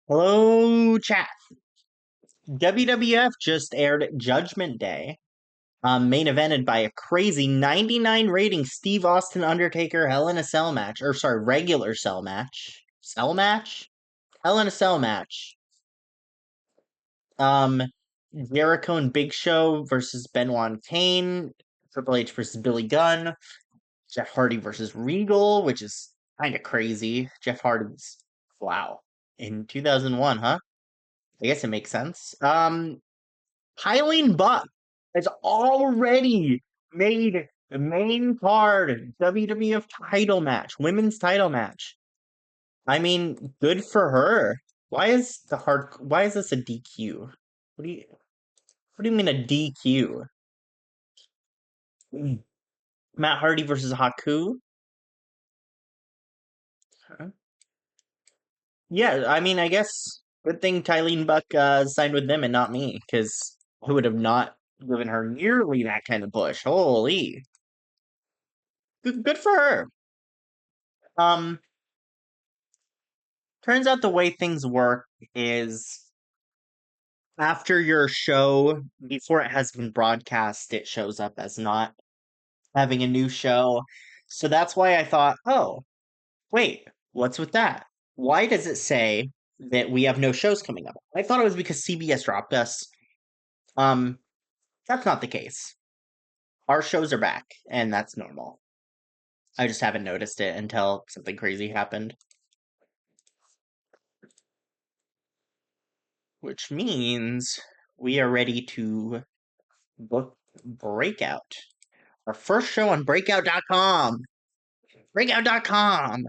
Hello, chat. WWF just aired Judgment Day, main evented by a crazy 99 rating Steve Austin Undertaker Hell in a Cell match. Or, sorry, regular cell match. Cell match? Hell in a Cell match. Um, Jericho and Big Show versus Benoit and Kane. Triple H versus Billy Gunn. Jeff Hardy versus Regal, which is kind of crazy. Jeff Hardy's, wow. In 2001, huh? I guess it makes sense. Eileen Buck has already made the main card WWF title match, women's title match. I mean, good for her. Why is this a DQ? What do you mean a DQ? Matt Hardy versus Haku? Huh? Yeah, I mean, I guess good thing Tylene Buck signed with them and not me, because I would have not given her nearly that kind of push. Holy. Good for her. Um, Turns out the way things work is after your show, before it has been broadcast, it shows up as not having a new show. So that's why I thought, oh, wait, what's with that? Why does it say that we have no shows coming up? I thought it was because CBS dropped us. Um, that's not the case. Our shows are back, and that's normal. I just haven't noticed it until something crazy happened. Which means we are ready to book Breakout. Our first show on Breakout.com. Breakout.com.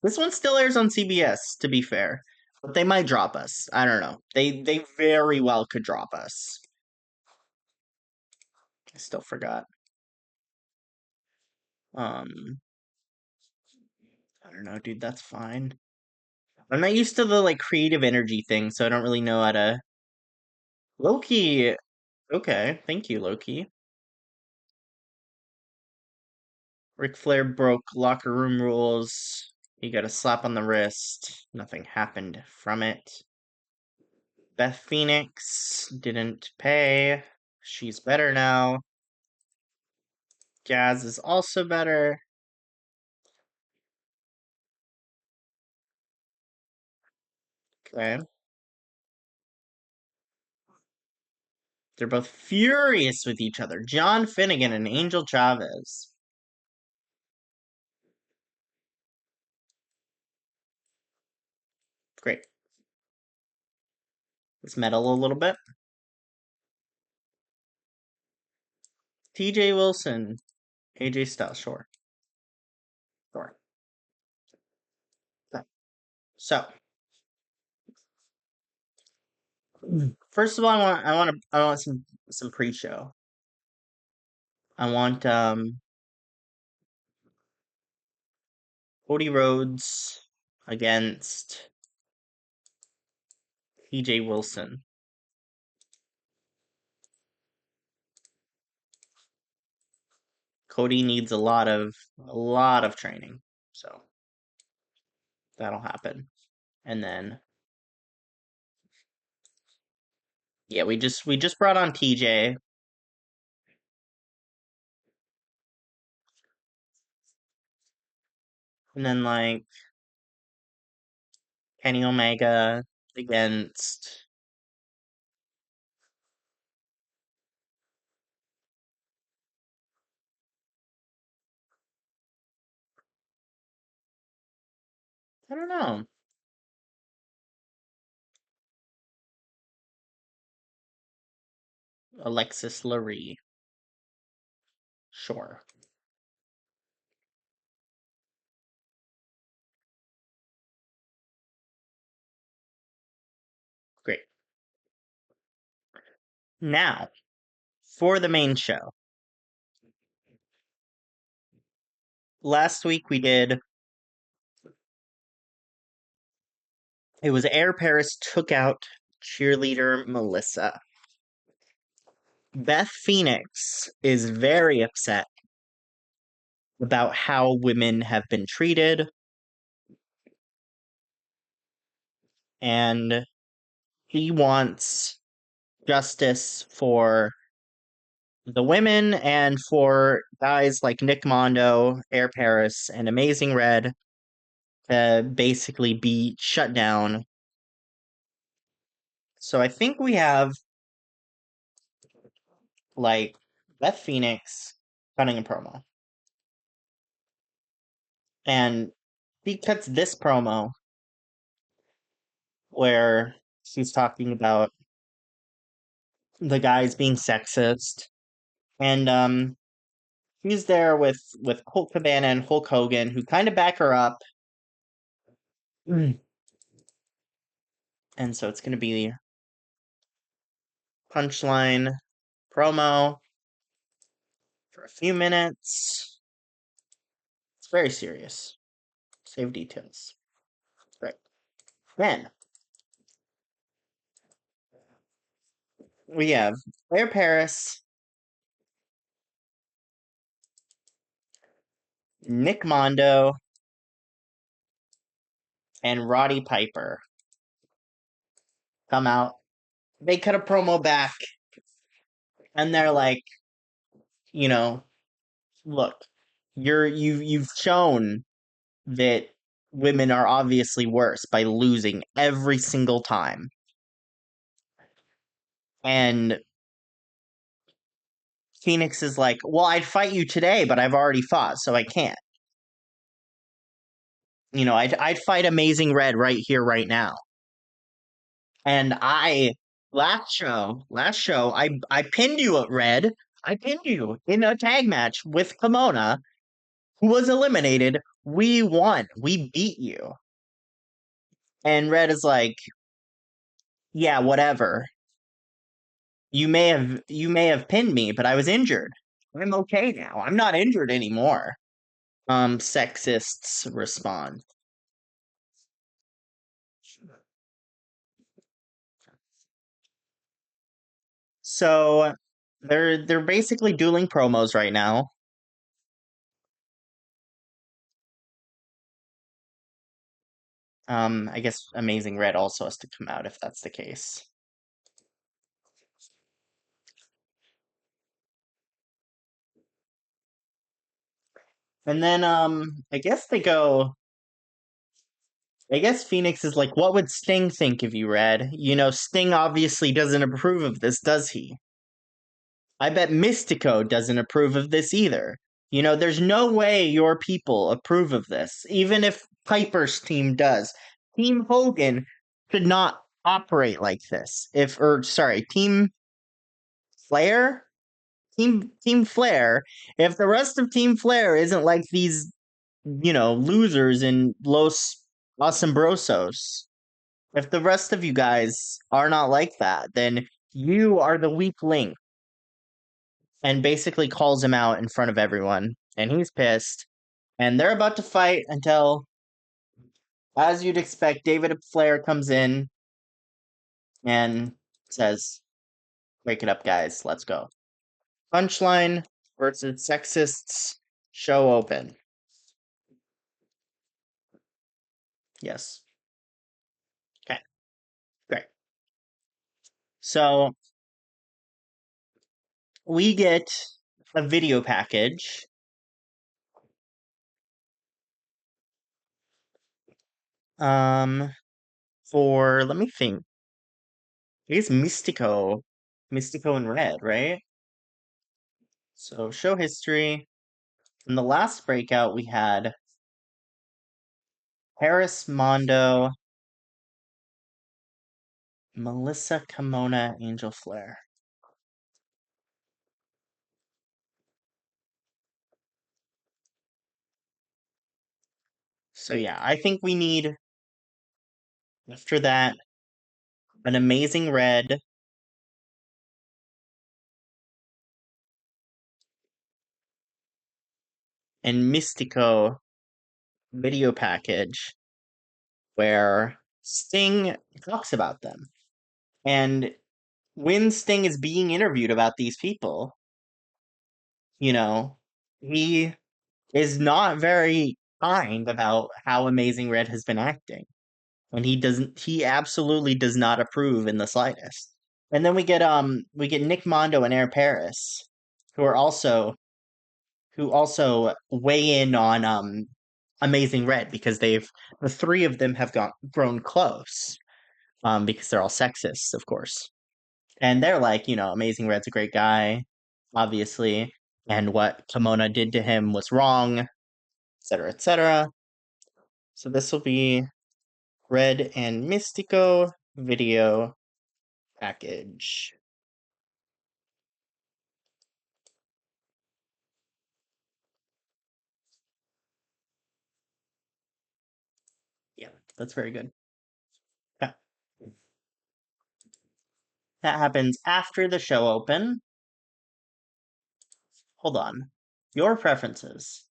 This one still airs on CBS, to be fair. But they might drop us. I don't know. They very well could drop us. I still forgot. I don't know, dude, that's fine. I'm not used to the like creative energy thing, so I don't really know how to Loki. Okay, thank you, Loki. Ric Flair broke locker room rules. He got a slap on the wrist. Nothing happened from it. Beth Phoenix didn't pay. She's better now. Jazz is also better. Okay. They're both furious with each other. Jon Finegan and Angel Chavez. Great. Let's meddle a little bit. TJ Wilson. AJ Styles, sure. Sure. So, first of all, I want some pre-show. I want Cody Rhodes against TJ Wilson. Cody needs a lot of training, so that'll happen. And then, yeah, we just brought on TJ. And then like Kenny Omega against I don't know. Alexis Lurie. Sure. Great. Now, for the main show. Last week we did it was Air Paris took out cheerleader Melissa. Beth Phoenix is very upset about how women have been treated. and he wants justice for the women and for guys like Nick Mondo, Air Paris, and Amazing Red to basically be shut down. So I think we have like Beth Phoenix cutting a promo. And he cuts this promo where she's talking about the guys being sexist. And he's there with Colt Cabana and Hulk Hogan, who kind of back her up. And so it's going to be punchline promo for a few minutes. It's very serious. Save details. Right. Then we have Air Paris, Nick Mondo, and Roddy Piper come out. They cut a promo back, and they're like, look, you've shown that women are obviously worse by losing every single time. And Phoenix is like, well, I'd fight you today, but I've already fought, so I can't. I'd fight Amazing Red right here, right now. And last show, I pinned you at Red. I pinned you in a tag match with Kimona, who was eliminated. We won. We beat you. And Red is like, yeah, whatever. You may have pinned me, but I was injured. I'm okay now. I'm not injured anymore. Sexists respond. So they're basically dueling promos right now. I guess Amazing Red also has to come out if that's the case. And then I guess Phoenix is like, what would Sting think of you, Red? Sting obviously doesn't approve of this, does he? I bet Mystico doesn't approve of this either. There's no way your people approve of this, even if Piper's team does. Team Hogan should not operate like this. Team Flair? Team Flair. If the rest of Team Flair isn't like these, losers in Los Asombrosos, if the rest of you guys are not like that, then you are the weak link. And basically calls him out in front of everyone. And he's pissed. And they're about to fight until, as you'd expect, David Flair comes in and says, break it up, guys. Let's go. Punchline versus sexists. Show open. Yes. Okay. Great. So we get a video package. For, let me think. I guess Mystico in red, right? So show history. In the last breakout, we had Paris Mondo, Melissa Kimona, Angel Flair. So yeah, I think we need, after that, an Amazing Red, and Mystico video package where Sting talks about them. And when Sting is being interviewed about these people, he is not very kind about how Amazing Red has been acting. And he absolutely does not approve in the slightest. And then we get Nick Mondo and Air Paris, who also weigh in on Amazing Red, because the three of them have grown close, because they're all sexist, of course. And they're like, Amazing Red's a great guy, obviously, and what Kimona did to him was wrong, etc., etc. So this will be Red and Mystico video package. Yeah, that's very good. Yeah. That happens after the show open. Hold on. Your preferences.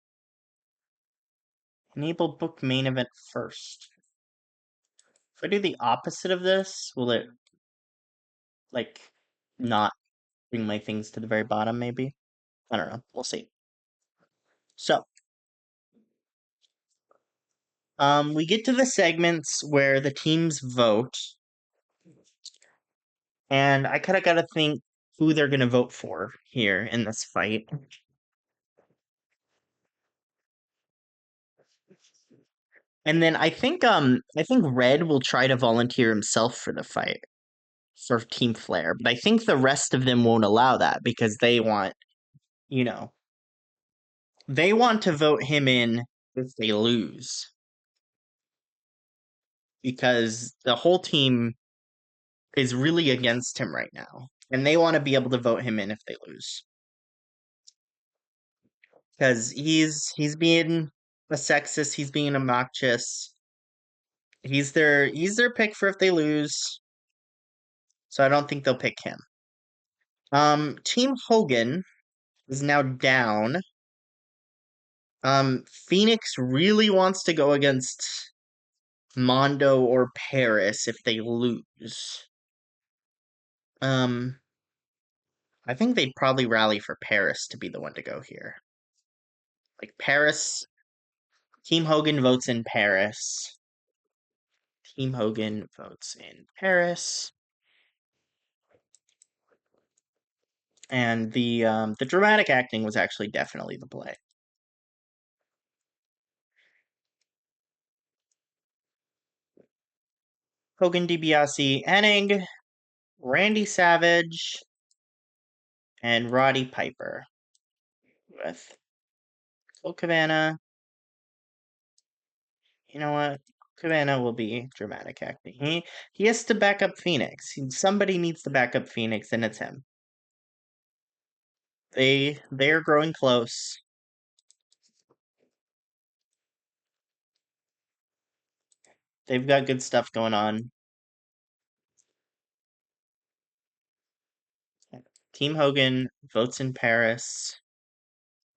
Enable book main event first. If I do the opposite of this, will it, like, not bring my things to the very bottom, maybe? I don't know. We'll see. So, we get to the segments where the teams vote, and I kind of got to think who they're going to vote for here in this fight. And then I think Red will try to volunteer himself for the fight for Team Flair, but I think the rest of them won't allow that because they want, they want to vote him in if they lose. Because the whole team is really against him right now. And they want to be able to vote him in if they lose. Because he's being a sexist, he's being obnoxious. He's their pick for if they lose. So I don't think they'll pick him. Team Hogan is now down. Phoenix really wants to go against Mondo or Paris if they lose. I think they'd probably rally for Paris to be the one to go here. Like Paris, Team Hogan votes in Paris. Team Hogan votes in Paris. And the dramatic acting was actually definitely the play. Hogan, DiBiase, Hennig, Randy Savage, and Roddy Piper with Colt Cabana. You know what? Cabana will be dramatic acting. He has to back up Phoenix. Somebody needs to back up Phoenix, and it's him. They're growing close. They've got good stuff going on. Team Hogan votes in Paris.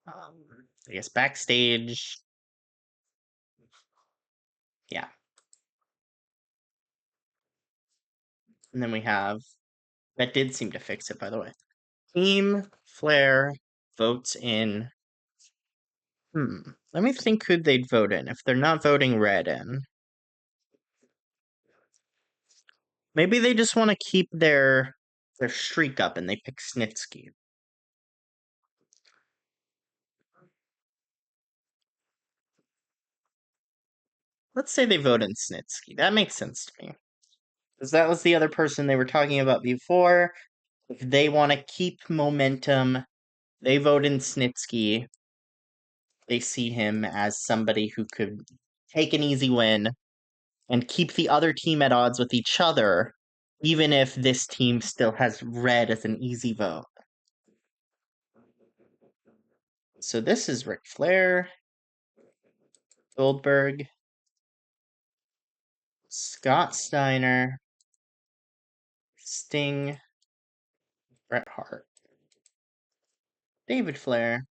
I guess backstage. Yeah. And then we have, that did seem to fix it, by the way. Team Flair votes in. Let me think who they'd vote in if they're not voting Red in. Maybe they just want to keep their streak up and they pick Snitsky. Let's say they vote in Snitsky. That makes sense to me. Because that was the other person they were talking about before. If they want to keep momentum, they vote in Snitsky. They see him as somebody who could take an easy win and keep the other team at odds with each other, even if this team still has Red as an easy vote. So this is Ric Flair, Goldberg, Scott Steiner, Sting, Bret Hart, David Flair,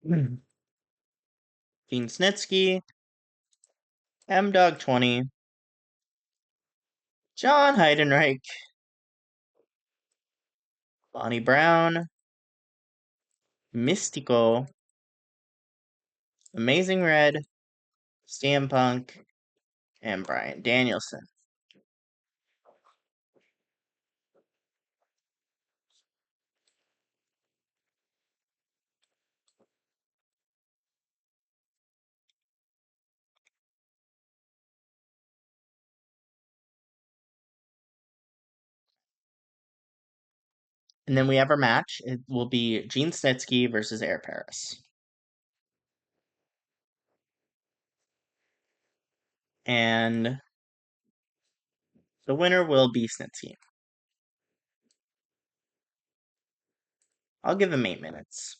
Gene Snitsky, M-Dog 20, Jon Heidenreich, Bonnie Brown, Mystico, Amazing Red, CM Punk, and Bryan Danielson. And then we have our match. It will be Gene Snitsky versus Air Paris. And the winner will be Snitsky. I'll give him 8 minutes.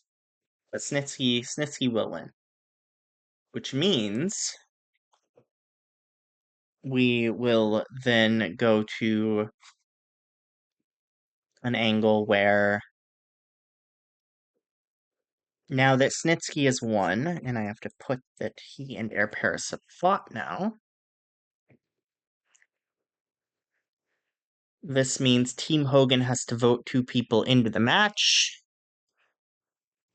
But Snitsky will win. Which means we will then go to an angle where now that Snitsky has won, and I have to put that he and Air Paris have fought now, this means Team Hogan has to vote 2 people into the match.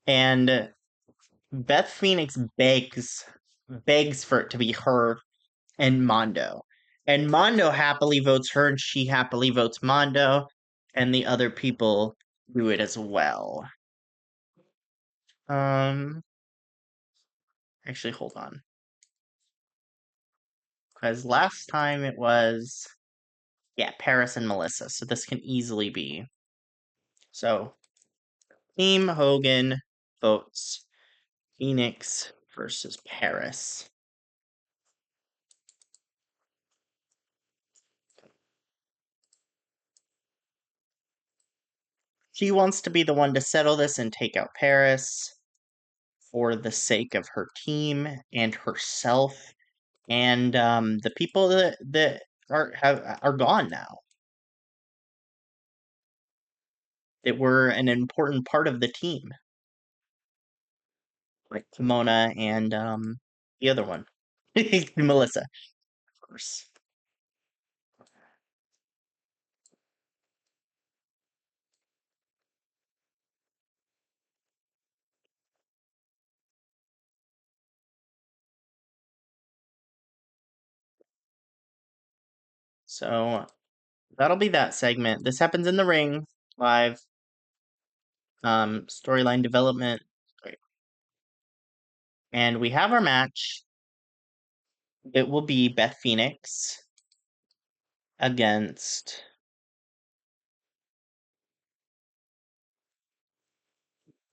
And Beth Phoenix begs for it to be her and Mondo. And Mondo happily votes her, and she happily votes Mondo, and the other people do it as well. Actually, hold on. Because last time it was, yeah, Paris and Melissa, so this can easily be. So, Team Hogan votes Phoenix versus Paris. She wants to be the one to settle this and take out Paris for the sake of her team and herself and the people that are gone now. That were an important part of the team, like Kimona and the other one, Melissa, of course. So that'll be that segment. This happens in the ring live. Storyline development. And we have our match. It will be Beth Phoenix against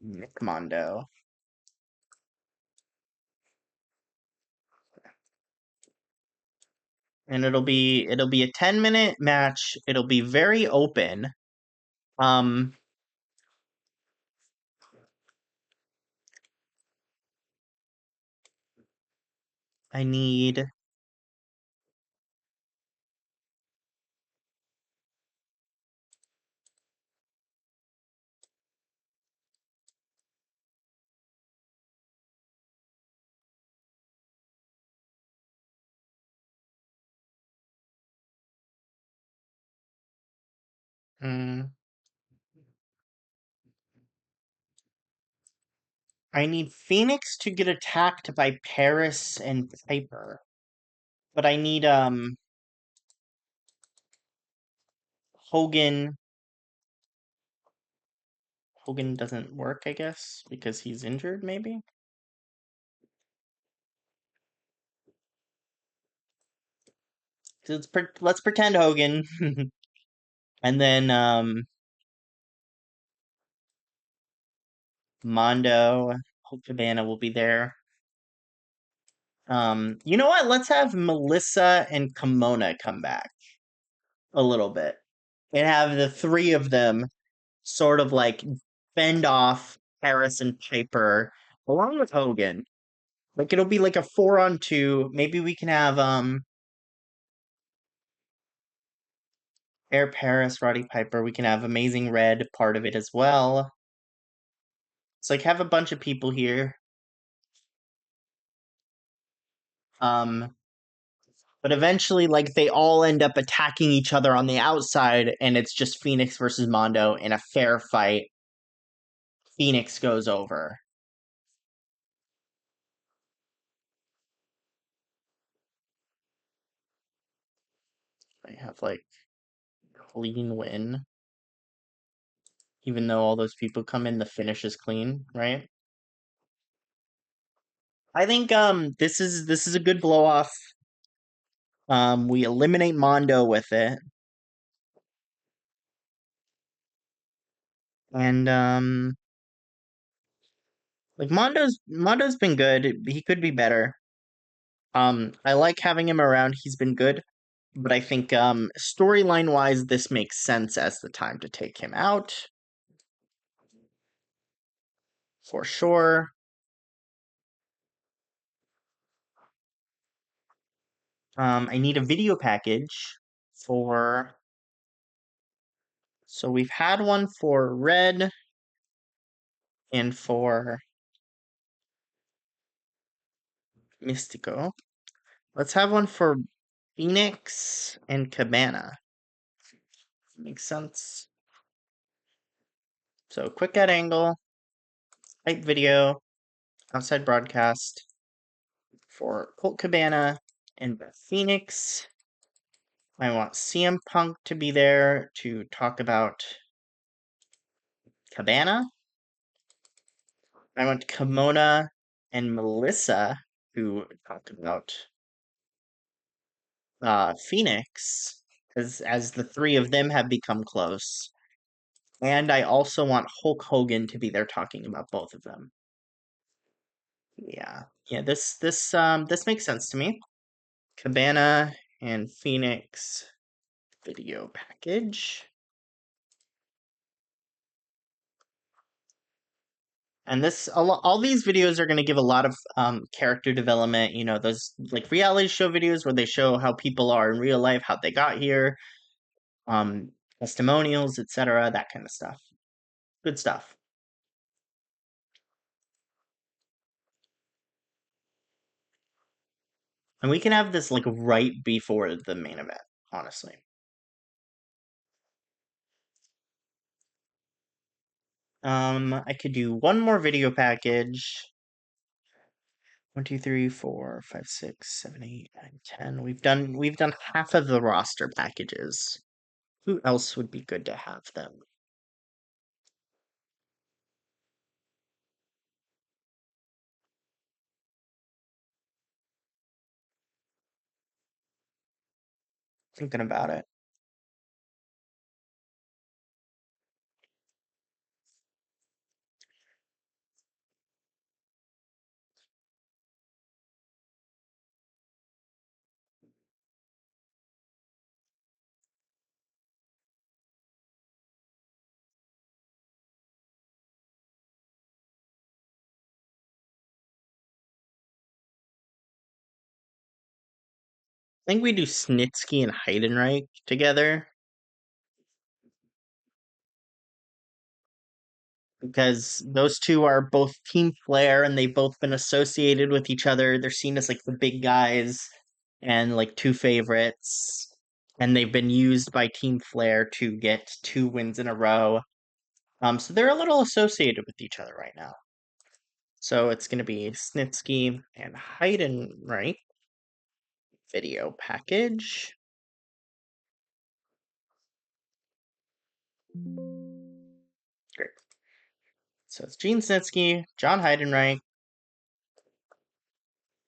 Nick Mondo. And it'll be a 10-minute match. It'll be very open. I need I need Phoenix to get attacked by Paris and Piper. But I need Hogan. Hogan doesn't work, I guess, because he's injured, maybe? So let's pretend Hogan. And then Mondo, Colt Cabana will be there. You know what? Let's have Melissa and Kimona come back a little bit. And have the 3 of them sort of like fend off Harris and Piper along with Hogan. Like it'll be like a 4-on-2. Maybe we can have Air Paris, Roddy Piper. We can have Amazing Red part of it as well. It's like have a bunch of people here. But eventually, like they all end up attacking each other on the outside, and it's just Phoenix versus Mondo in a fair fight. Phoenix goes over. I have like clean win, even though all those people come in, the finish is clean, right? I think this is a good blow off. We eliminate Mondo with it, and like Mondo's been good. He could be better. I like having him around. He's been good, but I think storyline wise, this makes sense as the time to take him out for sure. I need a video package for. So we've had one for Red and for Mystico. Let's have one for Phoenix and Cabana. Makes sense. So quick at angle, type video, outside broadcast for Colt Cabana and Beth Phoenix. I want CM Punk to be there to talk about Cabana. I want Kimona and Melissa who talk about Phoenix, as the three of them have become close. And I also want Hulk Hogan to be there talking about both of them. Yeah. Yeah, this makes sense to me. Cabana and Phoenix video package. And all these videos are going to give a lot of character development. You know, those like reality show videos where they show how people are in real life, how they got here, um, testimonials, etc., that kind of stuff. Good stuff. And we can have this like right before the main event, honestly. I could do one more video package. 1, 2, 3, 4, 5, 6, 7, 8, 9, 10. We've done half of the roster packages. Who else would be good to have them? Thinking about it. I think we do Snitsky and Heidenreich together because those two are both Team Flair and they've both been associated with each other. They're seen as like the big guys and like two favorites. And they've been used by Team Flair to get 2 wins in a row. So they're a little associated with each other right now. So it's going to be Snitsky and Heidenreich video package. Great. So it's Gene Snitsky, Jon Heidenreich,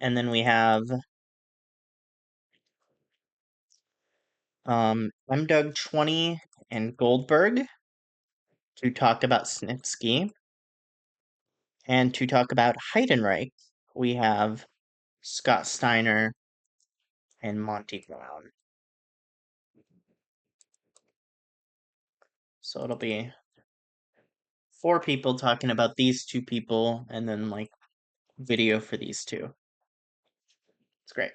and then we have MDoug20 and Goldberg to talk about Snitsky. And to talk about Heidenreich, we have Scott Steiner and Monty Brown. So it'll be 4 people talking about these 2 people and then like video for these 2. It's great.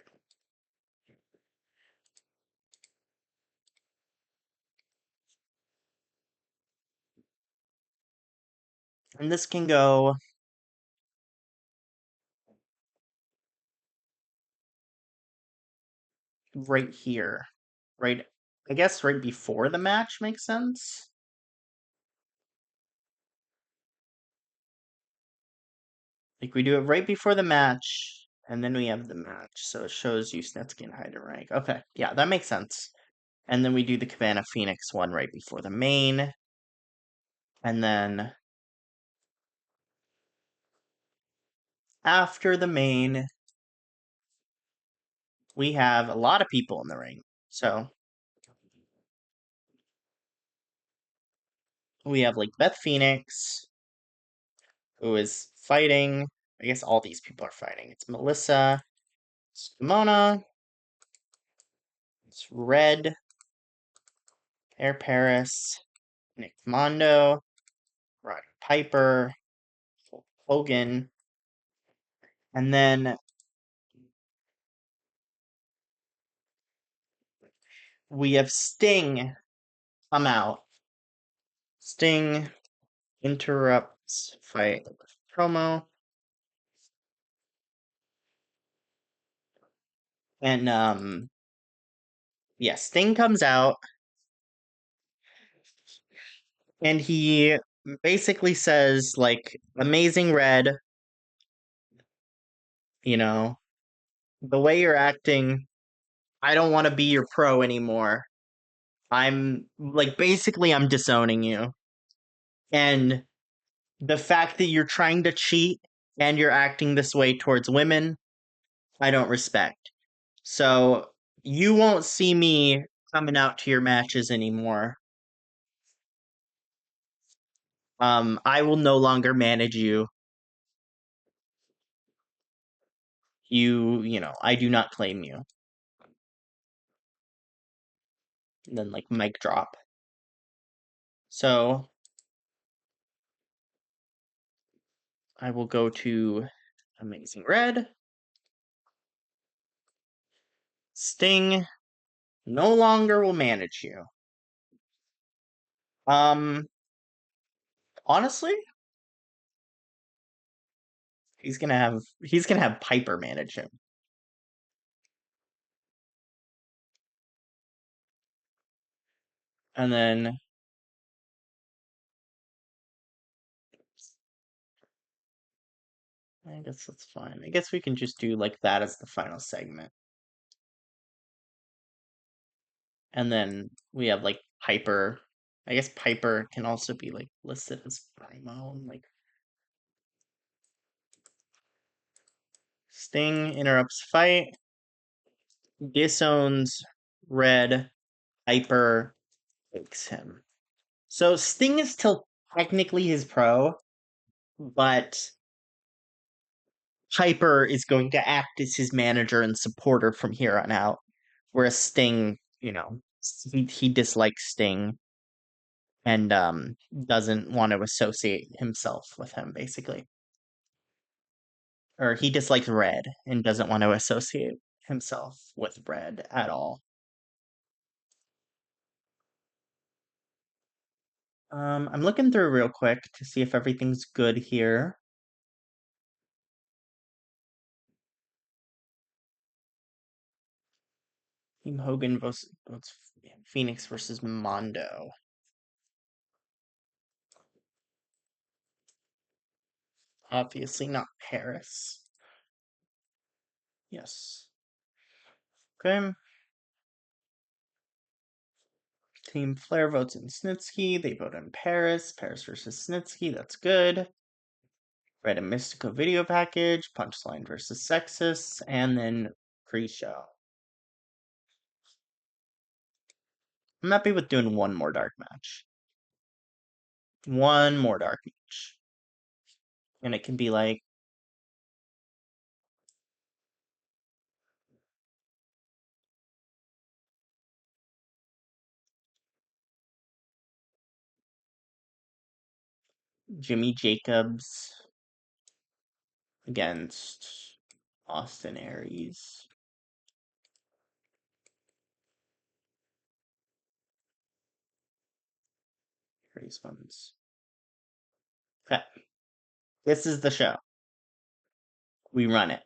And this can go right here. Right, I guess right before the match makes sense. Like we do it right before the match, and then we have the match. So it shows you Snitsky and Heidenreich. Okay, yeah, that makes sense. And then we do the Cabana Phoenix one right before the main. And then after the main, we have a lot of people in the ring. So we have like Beth Phoenix, who is fighting. I guess all these people are fighting. It's Melissa, Simona, it's Red, Air Paris, Nick Mondo, Roddy Piper, Hogan, and then we have Sting come out. Sting interrupts fight with promo. And yeah, Sting comes out and he basically says like Amazing Red, you know, the way you're acting, I don't want to be your pro anymore. I'm like basically I'm disowning you. And the fact that you're trying to cheat and you're acting this way towards women, I don't respect. So you won't see me coming out to your matches anymore. I will no longer manage you. I do not claim you. And then like mic drop. So I will go to Amazing Red. Sting no longer will manage you. Honestly, he's gonna have Piper manage him. And then I guess that's fine. I guess we can just do like that as the final segment. And then we have like Piper. I guess Piper can also be like listed as promo. Like Sting interrupts fight, disowns Red, Piper takes him. So Sting is still technically his pro, but Piper is going to act as his manager and supporter from here on out. Whereas Sting, he dislikes Sting and doesn't want to associate himself with him, basically. Or he dislikes Red and doesn't want to associate himself with Red at all. I'm looking through real quick to see if everything's good here. Team Hogan versus Phoenix versus Mondo. Obviously not Paris. Yes. Okay. Team Flair votes in Snitsky. They vote in Paris. Paris versus Snitsky. That's good. Red and Mystico video package. Punchline versus Sexus. And then pre-show. I'm happy with doing one more dark match. One more dark match. And it can be like Jimmy Jacobs against Austin Aries. Aries ones. Okay. This is the show. We run it.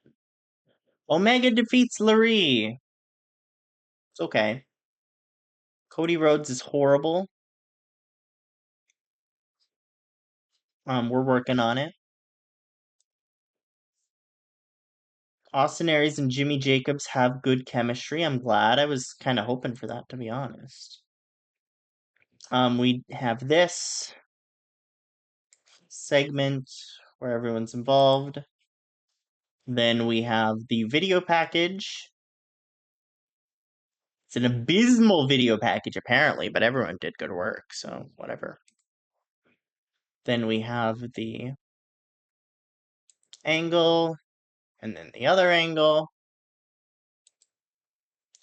Omega defeats Larry. It's okay. Cody Rhodes is horrible. We're working on it. Austin Aries and Jimmy Jacobs have good chemistry. I'm glad. I was kind of hoping for that, to be honest. We have this segment where everyone's involved. Then we have the video package. It's an abysmal video package, apparently, but everyone did good work, so whatever. Then we have the angle, and then the other angle.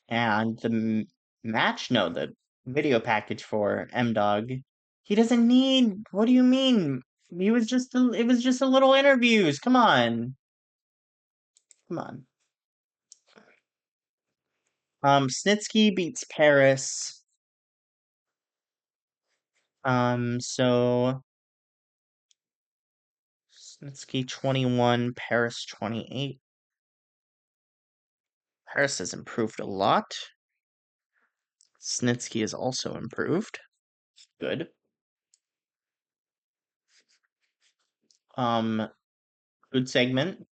And the match, no, the video package for M-Dog. He doesn't need, what do you mean? It was just a little interviews. Come on. Come on. Snitsky beats Paris. So Snitsky 21, Paris 28. Paris has improved a lot. Snitsky has also improved. Good. Good segment.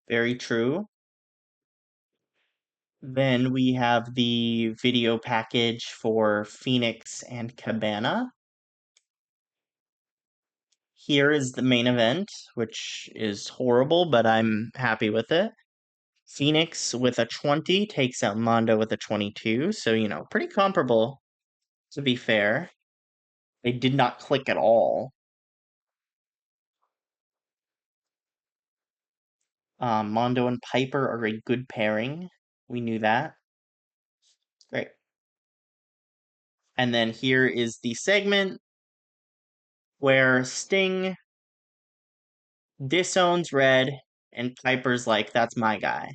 Very true. Then we have the video package for Phoenix and Cabana. Here is the main event, which is horrible, but I'm happy with it. Phoenix with a 20 takes out Mondo with a 22, so, pretty comparable, to be fair. They did not click at all. Mondo and Piper are a good pairing. We knew that. Great. And then here is the segment where Sting disowns Red, and Piper's like, that's my guy.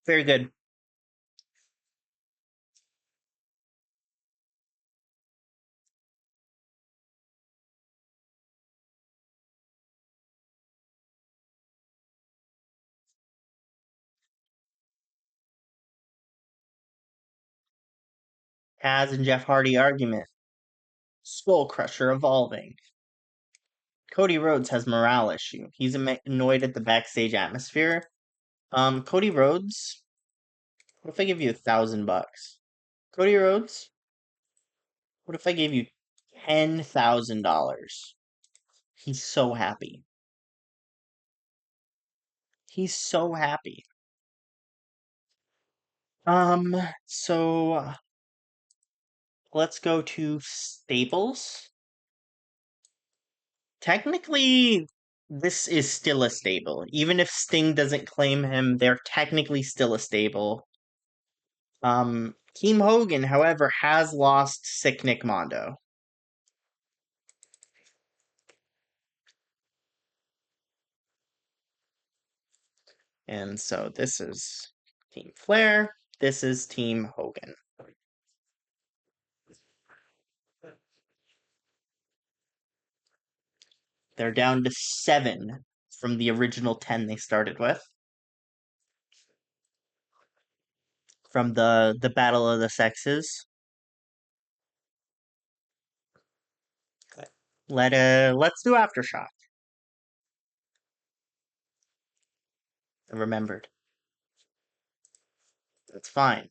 Very good. Taz and Jeff Hardy argument. Skull Crusher evolving. Cody Rhodes has morale issue. He's annoyed at the backstage atmosphere. Cody Rhodes, what if I give you $1,000? Cody Rhodes, what if I gave you $10,000? He's so happy. He's so happy. So let's go to Staples. Technically, this is still a stable. Even if Sting doesn't claim him, they're technically still a stable. Team Hogan, however, has lost Sick Nick Mondo. And so this is Team Flair. This is Team Hogan. They're down to 7 from the original 10 they started with. From the Battle of the Sexes. Let's do Aftershock. I remembered. That's fine.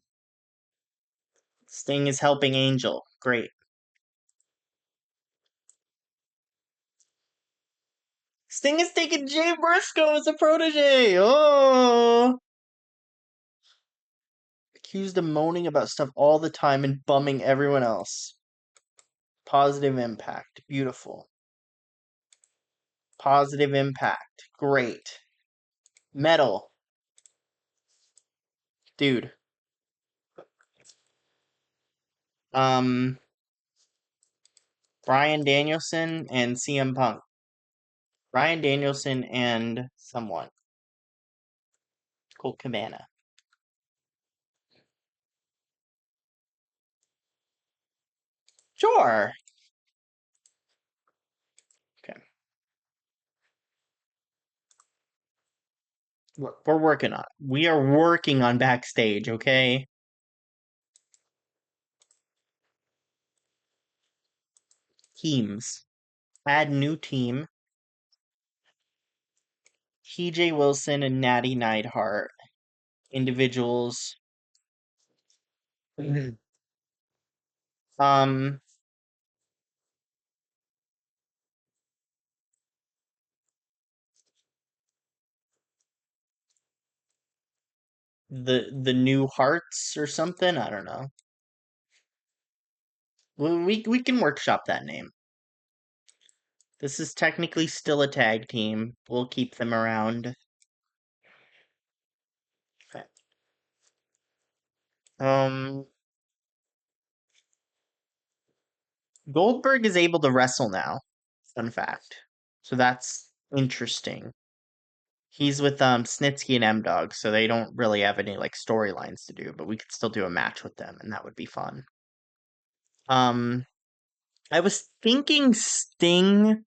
Sting is helping Angel. Great. Sting is taking Jay Briscoe as a protege. Oh! Accused of moaning about stuff all the time and bumming everyone else. Positive impact. Beautiful. Positive impact. Great. Metal. Dude. Bryan Danielson and CM Punk. Bryan Danielson and someone. Colt Cabana. Sure. Okay. We're working on it. We are working on backstage, okay? Teams. Add new team. TJ Wilson and Natty Neidhart. Individuals. Mhm. Um, the new Hearts or something. I don't know. We can workshop that name. This is technically still a tag team. We'll keep them around. Okay. Um, Goldberg is able to wrestle now. Fun fact. So that's interesting. He's with Snitsky and M Dog, so they don't really have any like storylines to do, but we could still do a match with them, and that would be fun. Um, I was thinking Sting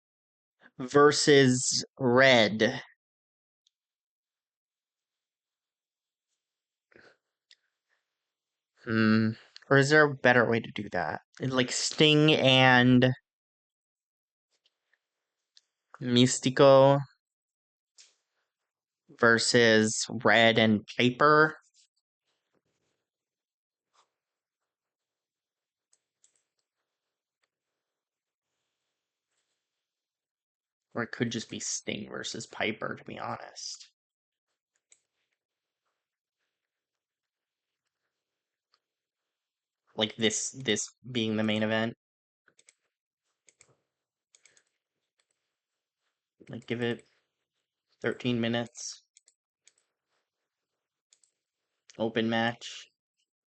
versus Red. Hmm. Or is there a better way to do that? Like Sting and Mystico versus Red and Piper. Or it could just be Sting versus Piper, to be honest. Like this being the main event. Like give it 13 minutes. Open match.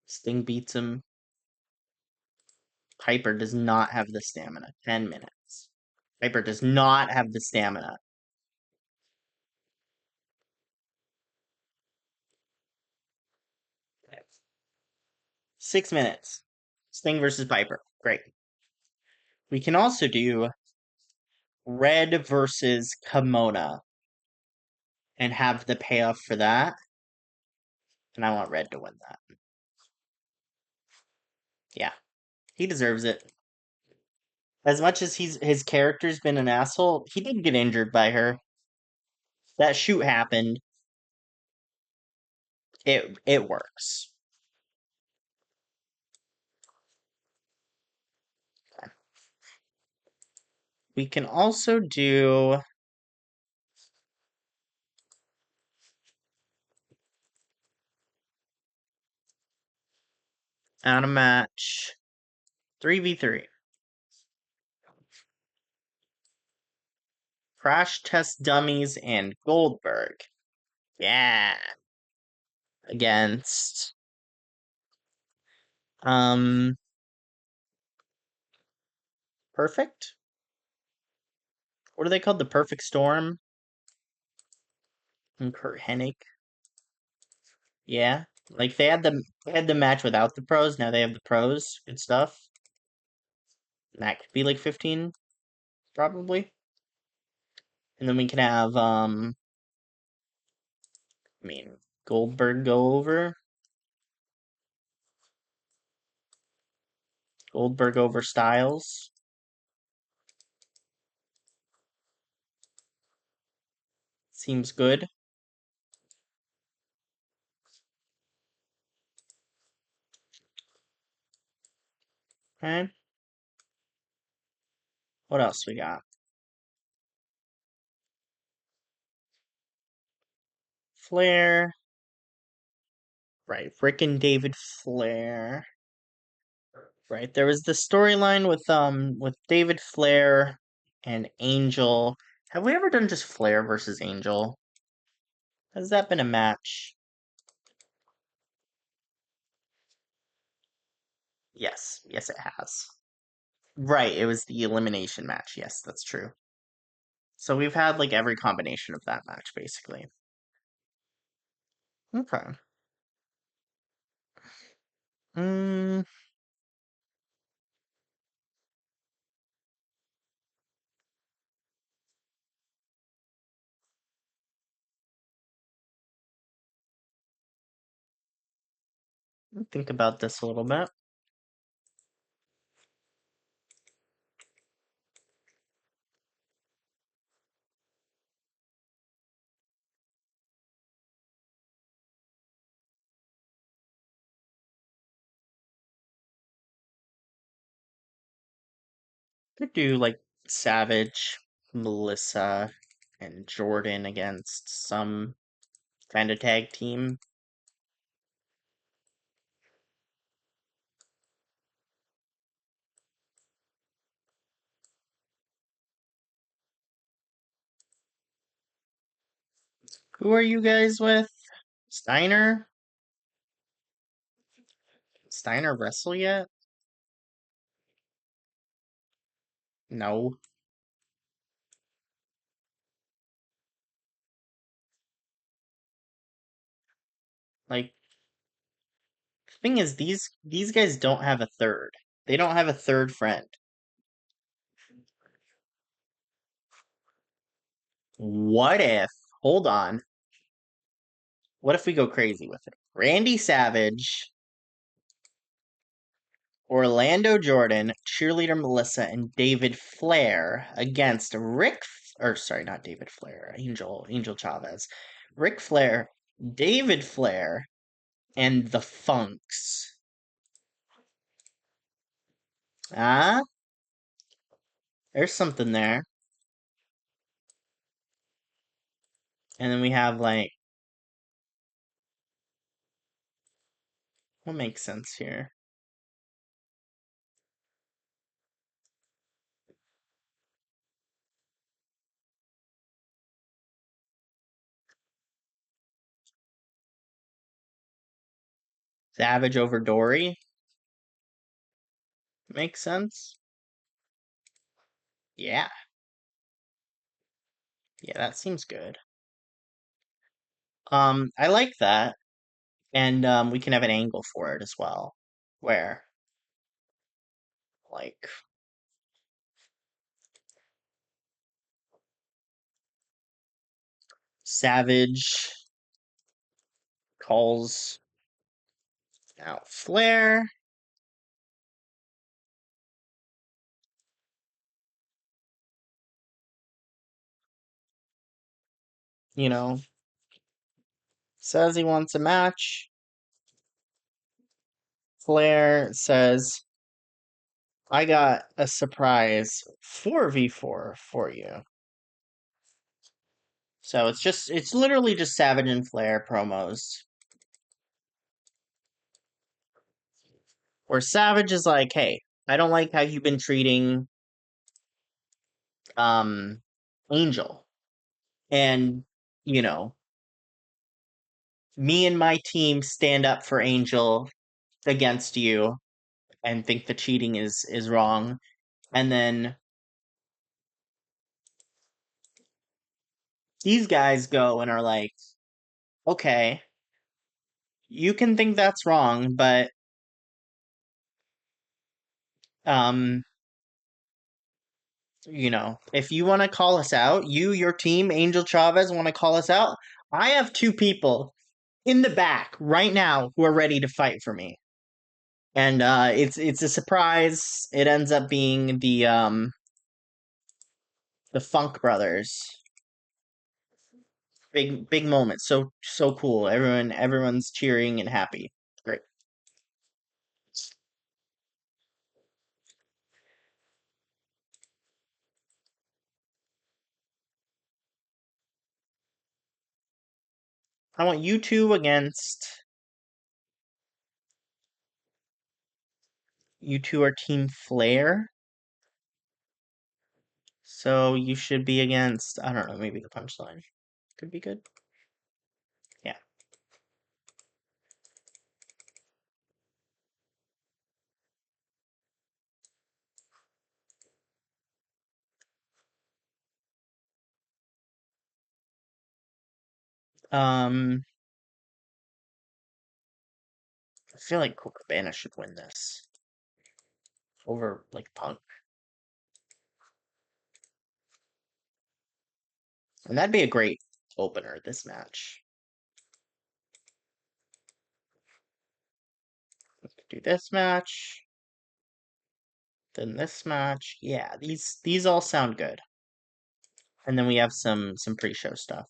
Sting beats him. Piper does not have the stamina. 10 minutes. Piper does not have the stamina. 6 minutes. Sting versus Piper. Great. We can also do Red versus Kimona and have the payoff for that. And I want Red to win that. Yeah. He deserves it. As much as his character's been an asshole, he did get injured by her. That shoot happened. It works. We can also do out a match 3v3. Crash Test Dummies and Goldberg. Yeah. Against um Perfect? What are they called? The Perfect Storm? And Curt Hennig. Yeah. Like they had the match without the pros, now they have the pros. Good stuff. And that could be like 15, probably. And then we can have I mean Goldberg go over. Goldberg over Styles. Seems good. Okay. What else we got? Flair. Right. Rick and David Flair. Right. There was the storyline with David Flair and Angel. Have we ever done just Flair versus Angel? Has that been a match? Yes. Yes, it has. Right. It was the elimination match. Yes, that's true. So we've had like every combination of that match, basically. Okay. Mm, Think about this a little bit. Could do like Savage, Melissa, and Jordan against some kind of tag team. Who are you guys with? Steiner? Steiner wrestle yet? No. Like, thing is, these guys don't have a third. They don't have a third friend. What if? Hold on. What if we go crazy with it? Randy Savage, Orlando Jordan, Cheerleader Melissa, and David Flair against or sorry, not David Flair, Angel Chavez, Ric Flair, David Flair, and the Funks. Ah, there's something there. And then we have like, what makes sense here? Savage over Dory makes sense. Yeah, yeah, that seems good. I like that, and we can have an angle for it as well, where like Savage calls out Flair. You know, says he wants a match. Flair says, "I got a surprise 4v4 for you." So it's literally just Savage and Flair promos. Where Savage is like, "Hey, I don't like how you've been treating um Angel. And, you know, me and my team stand up for Angel against you and think the cheating is wrong." And then these guys go and are like, "Okay, you can think that's wrong, but um, if you want to call us out, your team, Angel Chavez, want to call us out, I have two people in the back right now who are ready to fight for me." And it's a surprise. It ends up being the Funk brothers. Big moment. So cool. Everyone's cheering and happy. Great. I want you two against you two are Team Flair. So you should be against, I don't know, maybe the Punchline. Could be good. Yeah. Um I feel like Colt Cabana should win this over like Punk. And that'd be a great opener, this match. Do this match. Then this match. Yeah, these all sound good. And then we have some pre-show stuff.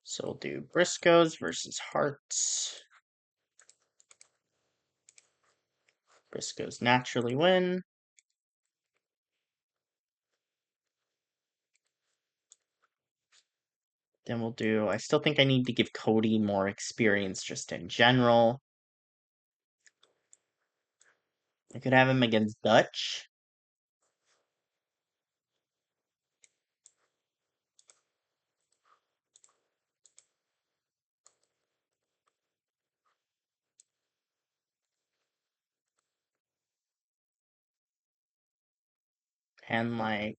So we'll do Briscoes versus Harts. Briscoes naturally win. Then we'll do, I still think I need to give Cody more experience just in general. I could have him against Dutch. And like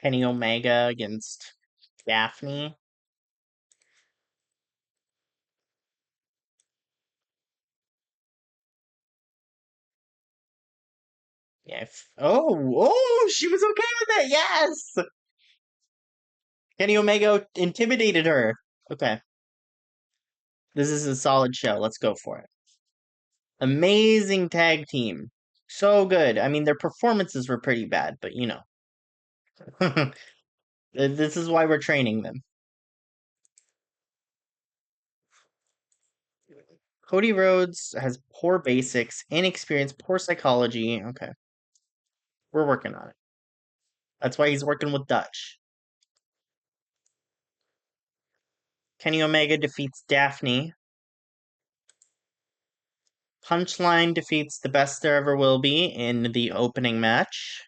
Kenny Omega against Daphne. Yeah. Oh, she was okay with it. Yes. Kenny Omega intimidated her. Okay. This is a solid show. Let's go for it. Amazing tag team. So good. I mean, their performances were pretty bad, but you know. This is why we're training them. Cody Rhodes has poor basics, inexperience, poor psychology. Okay. We're working on it. That's why he's working with Dutch. Kenny Omega defeats Daphne. Punchline defeats the best there ever will be in the opening match.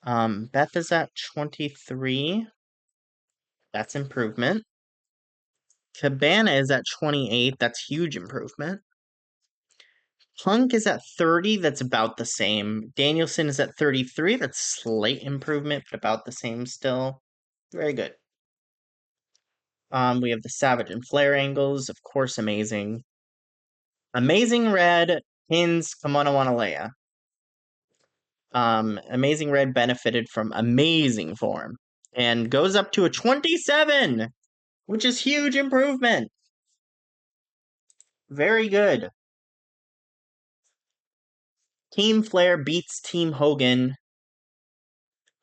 Beth is at 23. That's improvement. Cabana is at 28. That's huge improvement. Punk is at 30. That's about the same. Danielson is at 33. That's slight improvement, but about the same still. Very good. We have the Savage and Flair angles. Of course, amazing. Amazing Red pins Kimono Wanalea. Amazing Red benefited from amazing form and goes up to a 27, which is huge improvement. Very good. Team Flair beats Team Hogan.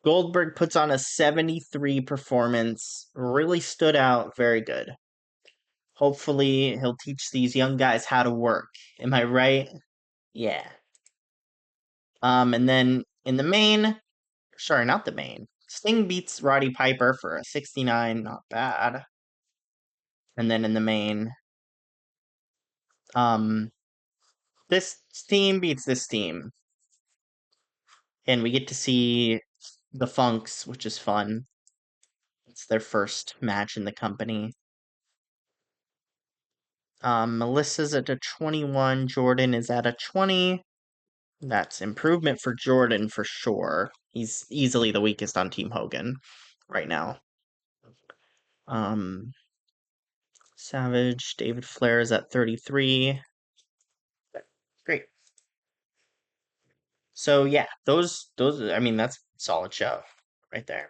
Goldberg puts on a 73 performance. Really stood out. Very good. Hopefully, he'll teach these young guys how to work. Am I right? Yeah. And then in the main, sorry, not the main. Sting beats Roddy Piper for a 69, not bad. And then in the main, this team beats this team. And we get to see the Funks, which is fun. It's their first match in the company. Melissa's at a 21. Jordan is at a 20. That's improvement for Jordan for sure. He's easily the weakest on Team Hogan right now. Savage, David Flair is at 33. Great. So yeah, those I mean that's a solid show right there.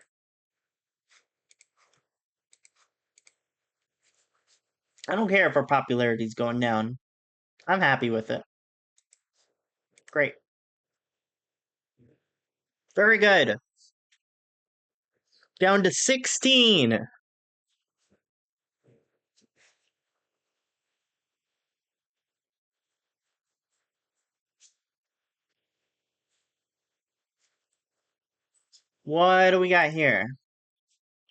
I don't care if our popularity's going down. I'm happy with it. Great. Very good. Down to 16. What do we got here?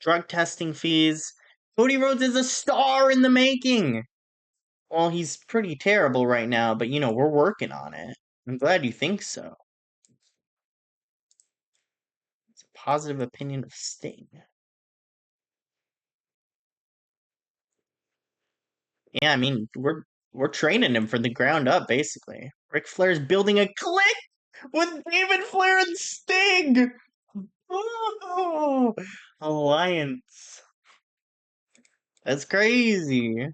Drug testing fees. Cody Rhodes is a star in the making. Well, he's pretty terrible right now, but you know, we're working on it. I'm glad you think so. It's a positive opinion of Sting. Yeah, I mean, we're training him from the ground up, basically. Ric Flair's building a clique with David Flair and Sting. Oh, alliance. That's crazy.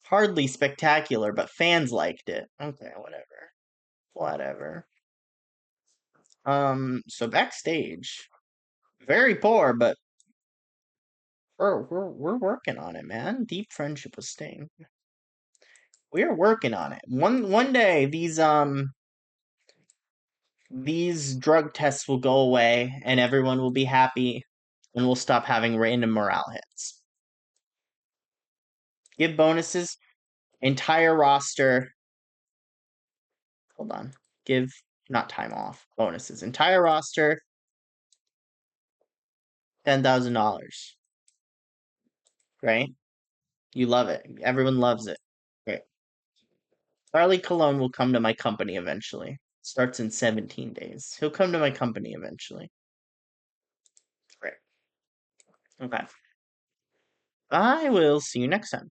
hardly spectacular, but fans liked it. Okay, whatever. So backstage, very poor, but we're working on it, man. Deep friendship with Sting. We are working on it. One day these drug tests will go away and everyone will be happy and we'll stop having random morale hits. Give bonuses, entire roster. Hold on. Give not time off, bonuses. Entire roster, $10,000. Right? You love it. Everyone loves it. Great. Charlie Cologne will come to my company eventually. Starts in 17 days. He'll come to my company eventually. Great. Okay. I will see you next time.